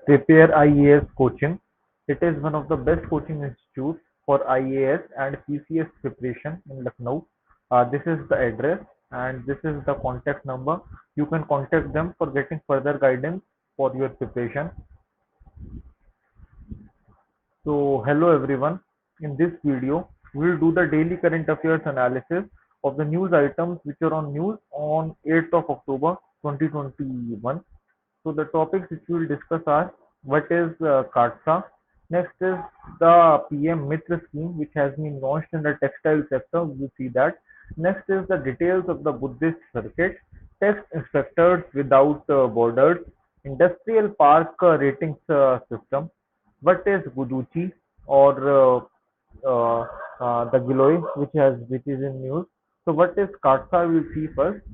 Prepare IAS coaching. It is one of the best coaching institutes for IAS and PCS preparation in Lucknow. This is the address and this is the contact number. You can contact them for getting further guidance for your preparation. So hello everyone. In this video, we will do the daily current affairs analysis of the news items which are on news on 8th of October 2021. So the topics which we will discuss are what is CARSA, next is the PM Mitra scheme which has been launched in the textile sector, we see that. Next is the details of the Buddhist circuit, tax inspectors without borders, industrial park ratings system, what is Guduchi or the Giloy which is in news. So what is Katsa we'll see first.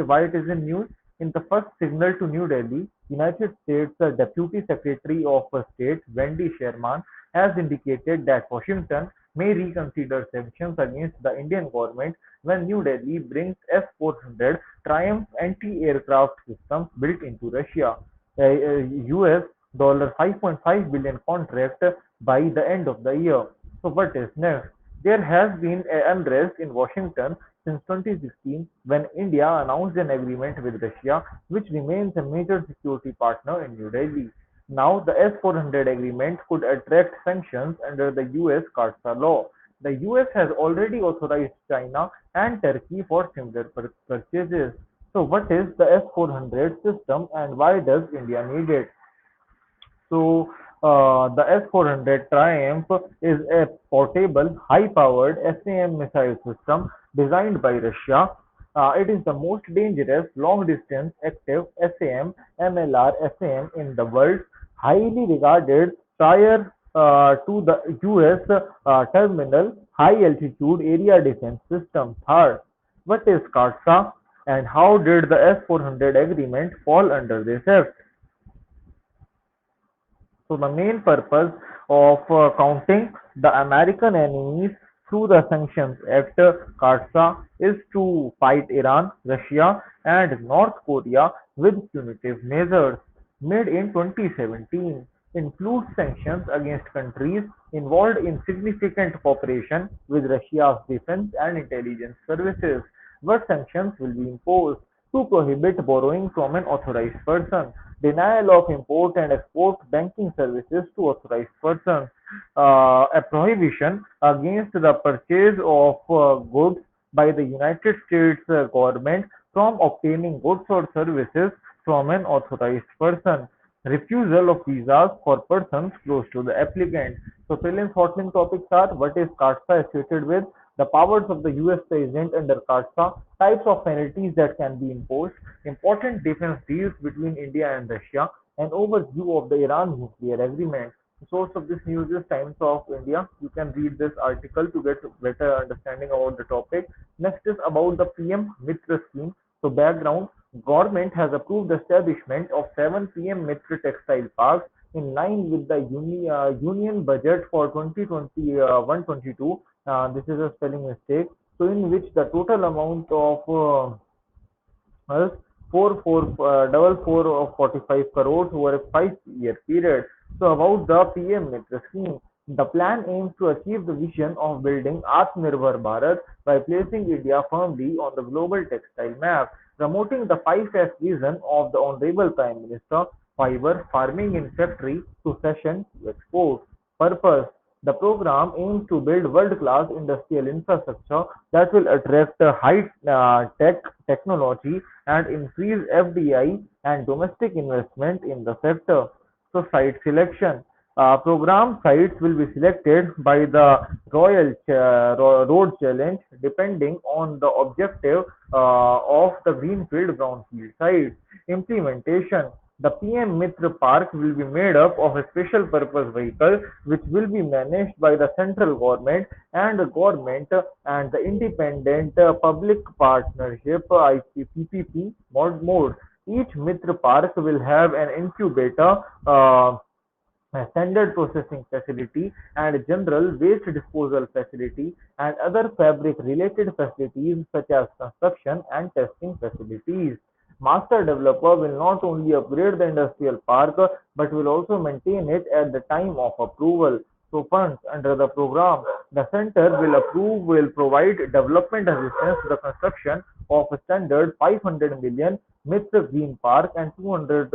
Why it is in news? In the first signal to New Delhi, United States Deputy Secretary of State Wendy Sherman has indicated that Washington may reconsider sanctions against the Indian government when New Delhi brings S-400 Triumph anti-aircraft systems built into Russia. US $5.5 billion contract by the end of the year. So what is next? There has been unrest in Washington since 2016 when India announced an agreement with Russia, which remains a major security partner in New Delhi. Now, the S-400 agreement could attract sanctions under the US CARSA law. The US has already authorized China and Turkey for similar purchases. So, what is the S-400 system and why does India need it? The S-400 Triumph is a portable, high-powered SAM missile system designed by Russia. It is the most dangerous long-distance active SAM MLR SAM in the world, highly regarded prior to the US terminal high-altitude area defense system. Third, what is CARSA and how did the S-400 agreement fall under this act? So the main purpose of counting the American enemies through the Sanctions Act (CARSA) is to fight Iran, Russia, and North Korea with punitive measures. Made in 2017, includes sanctions against countries involved in significant cooperation with Russia's defense and intelligence services. What sanctions will be imposed? To prohibit borrowing from an authorized person, denial of import and export banking services to authorized persons, a prohibition against the purchase of goods by the United States government from obtaining goods or services from an authorized person, refusal of visas for persons close to the applicant. So, prelims hotline topics are what is CARSA associated with, the powers of the US President under CARSA, types of penalties that can be imposed, important defense deals between India and Russia, an overview of the Iran nuclear agreement. The source of this news is Times of India. You can read this article to get better understanding about the topic. Next is about the PM Mitra scheme. So background, government has approved the establishment of 7 PM Mitra textile parks in line with the union budget for 2021-22. This is a spelling mistake. So in which the total amount of as 44 crores over a 5-year period. So about the PM Mitra scheme, the plan aims to achieve the vision of building Atmanirbhar Bharat by placing India firmly on the global textile map, promoting the 5S vision of the Honorable Prime Minister, fiber, farming in factory to session to export. Purpose: the program aims to build world-class industrial infrastructure that will attract high-tech technology and increase FDI and domestic investment in the sector. So, site selection. Program sites will be selected by the Road Challenge depending on the objective of the greenfield brownfield sites. Implementation. The PM Mitra Park will be made up of a special purpose vehicle which will be managed by the central government and the government and the independent public partnership (PPP) mode. Each Mitra Park will have an incubator, a standard processing facility, and general waste disposal facility, and other fabric related facilities such as construction and testing facilities. Master developer will not only upgrade the industrial park but will also maintain it at the time of approval. So funds under the program, the center will provide development assistance to the construction of a standard 500 million Mitra Green Park and 200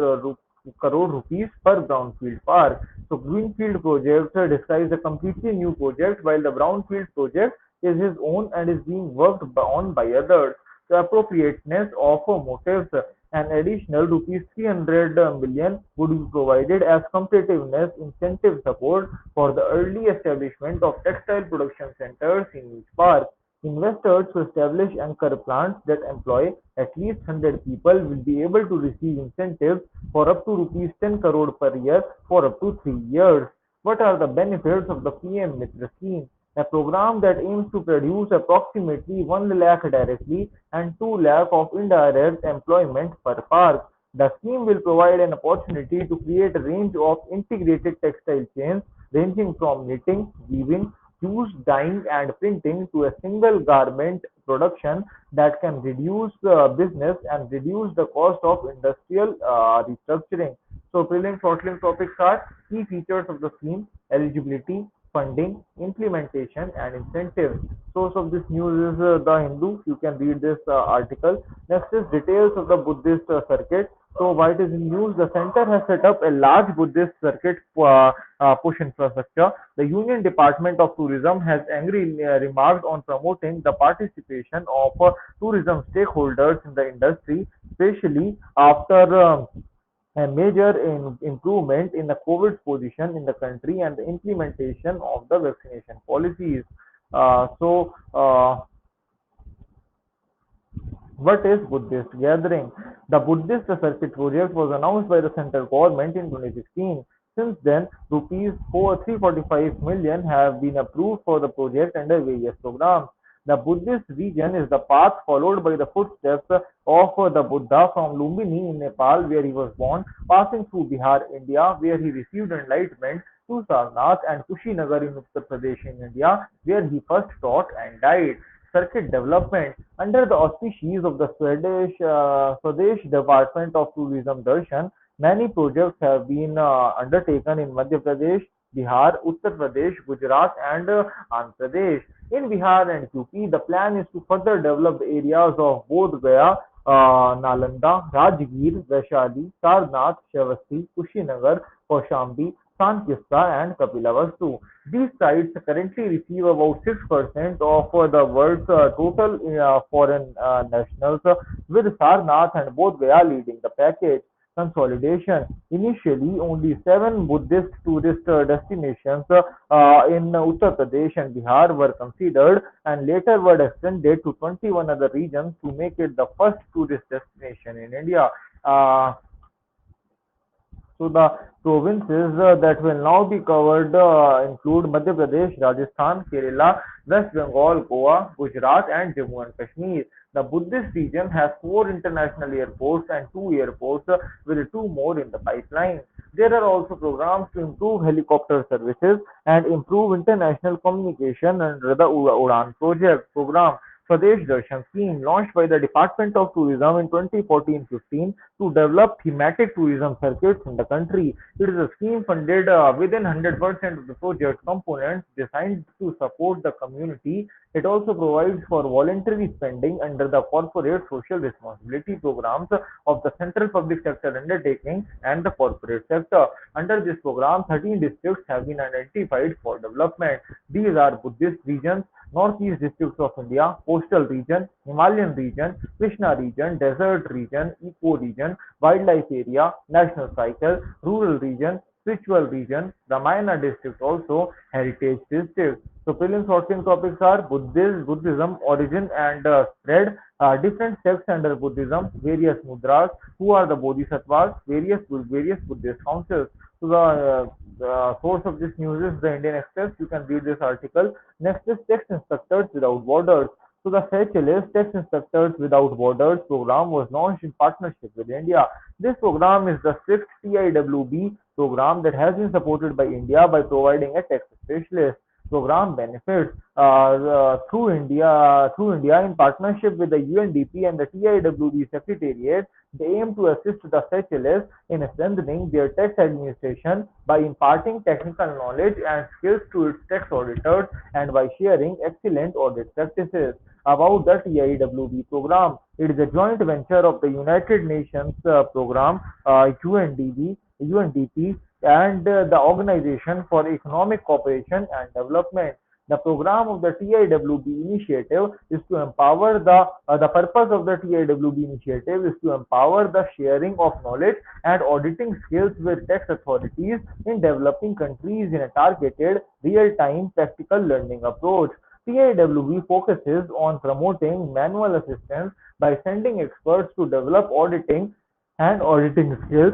crore rupees per brownfield park. So greenfield project describes a completely new project, while the brownfield project is his own and is being worked on by others. The appropriateness of motives, an additional rupees 300 million would be provided as competitiveness incentive support for the early establishment of textile production centers in each park. Investors who establish anchor plants that employ at least 100 people will be able to receive incentives for up to rupees 10 crore per year for up to 3 years. What are the benefits of the PM Mitra scheme? A program that aims to produce approximately 1 lakh directly and 2 lakh of indirect employment per park. The scheme will provide an opportunity to create a range of integrated textile chains ranging from knitting, weaving, hues, dyeing and printing to a single garment production that can reduce business and reduce the cost of industrial restructuring. So prelim short-term topics are key features of the scheme, eligibility, funding, implementation and incentives. Source of this news is The Hindu. You can read this article. Next is details of the Buddhist circuit. So why it is in news? The center has set up a large Buddhist circuit push infrastructure. The Union Department of Tourism has angrily remarked on promoting the participation of tourism stakeholders in the industry, especially after a major improvement in the COVID's position in the country and the implementation of the vaccination policies. What is Buddhist gathering? The Buddhist Circuit project was announced by the central government in 2016. Since then, rupees 345 million have been approved for the project under various programs. The Buddhist region is the path followed by the footsteps of the Buddha from Lumbini in Nepal, where he was born, passing through Bihar, India, where he received enlightenment, to Sarnath and Kushinagar in Uttar Pradesh in India, where he first taught and died. Circuit development under the auspices of the Swadesh Department of Tourism Darshan. Many projects have been undertaken in Madhya Pradesh, Bihar, Uttar Pradesh, Gujarat, and Andhra Pradesh. In Bihar and UP, the plan is to further develop the areas of Bodh Gaya, Nalanda, Rajgir, Vaishali, Sarnath, Shavasti, Kushinagar, Kaushambi, Sankista, and Kapilavastu. These sites currently receive about 6% of the world's total foreign nationals, with Sarnath and Bodh Gaya leading the package. Consolidation. Initially, only seven Buddhist tourist destinations in Uttar Pradesh and Bihar were considered, and later were extended to 21 other regions to make it the first tourist destination in India. Uh, so the provinces that will now be covered include Madhya Pradesh, Rajasthan, Kerala, West Bengal, Goa, Gujarat, and Jammu and Kashmir. The Buddhist region has four international airports and two airports, with two more in the pipeline. There are also programs to improve helicopter services and improve international communication under the Udan project program. Swadesh Darshan scheme launched by the Department of Tourism in 2014-15 to develop thematic tourism circuits in the country. It is a scheme funded within 100% of the project components designed to support the community. It also provides for voluntary spending under the corporate social responsibility programs of the central public sector undertaking and the corporate sector. Under this program, 13 districts have been identified for development. These are Buddhist regions, Northeast districts of India, coastal region, Himalayan region, Krishna region, desert region, eco region, wildlife area, national cycle, rural region, spiritual region, Ramayana district also, heritage district. So prelim sorting topics are Buddhism, origin and spread, different sects under Buddhism, various mudras, who are the bodhisattvas, various Buddhist councils. So the source of this news is the Indian Express. You can read this article. Next is Text Instructors Without Borders. So the FHLS Text Instructors Without Borders program was launched in partnership with India. This program is the sixth TIWB program that has been supported by India by providing a text specialist. program benefits through India in partnership with the UNDP and the TIWB Secretariat. They aim to assist the Seychelles in strengthening their tax administration by imparting technical knowledge and skills to its tax auditors and by sharing excellent audit practices. About the TIWB program, it is a joint venture of the United Nations program, UNDP, and the Organization for Economic Cooperation and Development. The program of the TIWB initiative is to empower the purpose of the TIWB initiative is to empower the sharing of knowledge and auditing skills with tax authorities in developing countries in a targeted, real-time, practical learning approach. TIWB focuses on promoting manual assistance by sending experts to develop auditing skills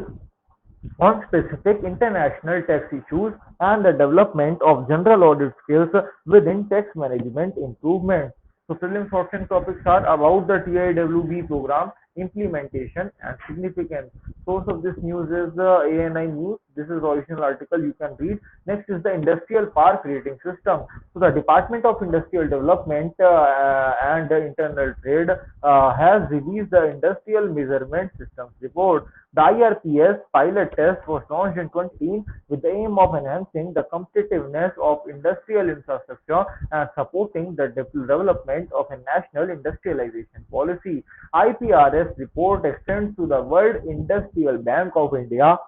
on specific international tax issues and the development of general audit skills within tax management improvements. So, prelims option topics are about the TIWB program, implementation, and significance. Source of this news is ANI News. This is the original article you can read. Next is the Industrial Park Rating System. So, the Department of Industrial Development and Internal Trade has released the Industrial Measurement Systems report. The IRPS pilot test was launched in 2018 with the aim of enhancing the competitiveness of industrial infrastructure and supporting the development of a national industrialization policy. IPRS report extends to the World Industrial Bank of India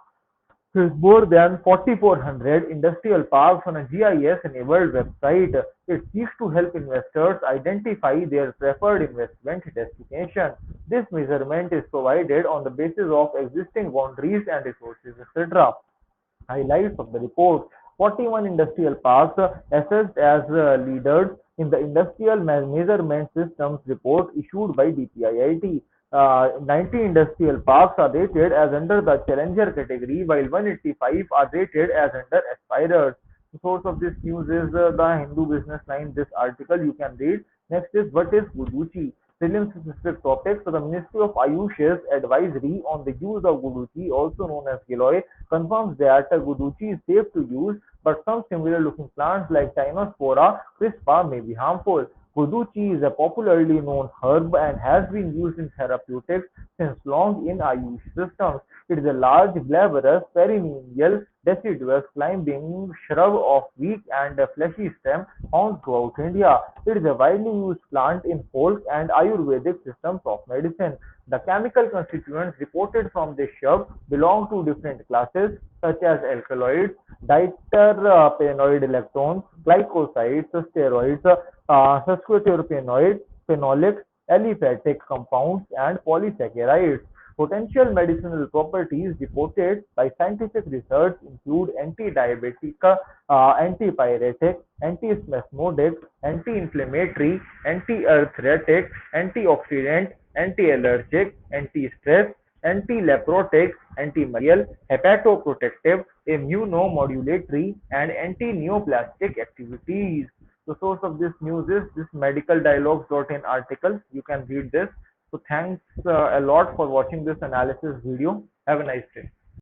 with more than 4,400 industrial parks on a GIS-enabled website. It seeks to help investors identify their preferred investment destination. This measurement is provided on the basis of existing boundaries and resources, etc. Highlights of the report: 41 industrial parks assessed as leaders in the Industrial Measurement Systems report issued by DPIIT. 90 industrial parks are rated as under the Challenger category, while 185 are rated as under Aspirers. The source of this news is the Hindu Business Line. This article you can read. Next is what is Guduchi? Prelims specific topics. So the Ministry of Ayush's advisory on the use of Guduchi, also known as Giloy, confirms that Guduchi is safe to use, but some similar looking plants like Tynospora crispa may be harmful. Guduchi is a popularly known herb and has been used in therapeutics since long in Ayush systems. It is a large, glabrous, perennial, deciduous climbing shrub of weak and fleshy stem found throughout India. It is a widely used plant in folk and Ayurvedic systems of medicine. The chemical constituents reported from this shrub belong to different classes such as alkaloids, diterpenoid electrons, glycosides, steroids, sesquiterpenoids, phenolics, aliphatic compounds, and polysaccharides. Potential medicinal properties reported by scientific research include anti-diabetic, antipyretic, antispasmodic, anti-inflammatory, anti-arthritic, antioxidant, anti-allergic, anti-stress, anti-leprotic, antimalarial, hepatoprotective, immunomodulatory, and anti-neoplastic activities. The source of this news is this medicaldialogues.in article. You can read this. So thanks a lot for watching this analysis video. Have a nice day.